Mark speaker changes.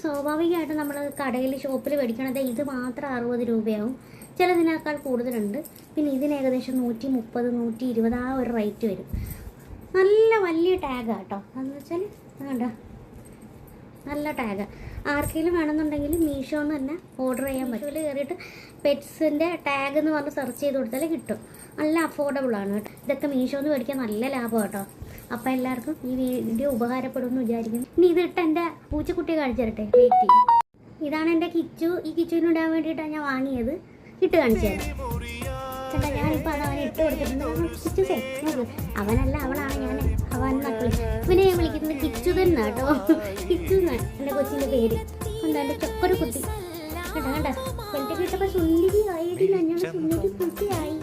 Speaker 1: സ്വാഭാവികമായിട്ടും നമ്മൾ കടയിൽ ഷോപ്പിൽ മേടിക്കണത് ഇത് മാത്രം 60 രൂപയാവും. ചിലതിനേക്കാൾ കൂടുതലുണ്ട്. പിന്നെ ഇതിന് ഏകദേശം 130, 120 ആ ഒരു റേറ്റ് വരും. നല്ല വലിയ ടാഗാണ് കേട്ടോ. അതെന്ന് വെച്ചാൽ വേണ്ട, നല്ല ടാഗ്. ആർക്കെങ്കിലും വേണമെന്നുണ്ടെങ്കിൽ മീഷോന്ന് തന്നെ ഓർഡർ ചെയ്യാൻ പറ്റും. ഇതിൽ കയറിയിട്ട് പെറ്റ്സിൻ്റെ ടാഗ് എന്ന് പറഞ്ഞ് സെർച്ച് ചെയ്ത് കൊടുത്താൽ കിട്ടും. നല്ല അഫോർഡബിളാണ് കേട്ടോ. ഇതൊക്കെ മീഷോന്ന് മേടിക്കാൻ നല്ല ലാഭം കേട്ടോ. അപ്പോൾ എല്ലാവർക്കും ഈ വീഡിയോ ഉപകാരപ്പെടുമെന്ന് വിചാരിക്കുന്നു. ഇനി ഇതിട്ട് എൻ്റെ പൂച്ചക്കുട്ടിയെ കാണിച്ചു തരട്ടെ. വെയിറ്റ്. ഇതാണ് എൻ്റെ കിച്ചു. ഈ കിച്ചുവിനിടാൻ വേണ്ടിയിട്ടാണ് ഞാൻ വാങ്ങിയത്. ഇട്ട് കാണിച്ചു തരാം ചേട്ടാ. ഞാനിപ്പോൾ അത് അവനെ ഇട്ട് കൊടുത്തിട്ടുണ്ട്. കിച്ചുസേ നോക്ക്. അവനല്ല, അവളാണ്. ഞാൻ അവൻ നക്കിളി. ഇവനെ ഞാൻ വിളിക്കുന്നത് കിച്ചു തന്നെ കേട്ടോ. കിച്ചു എന്നാണ് എൻ്റെ കൊച്ചിൻ്റെ പേര്. എന്താ എൻ്റെ ചൊക്കൊരു കുട്ടി കേട്ടോ. കേട്ടോ വെളുത്ത കിട്ടപ്പോൾ സുന്ദരി ആയിട്ടില്ല. ഞാൻ സുന്ദരി കുട്ടിയായി.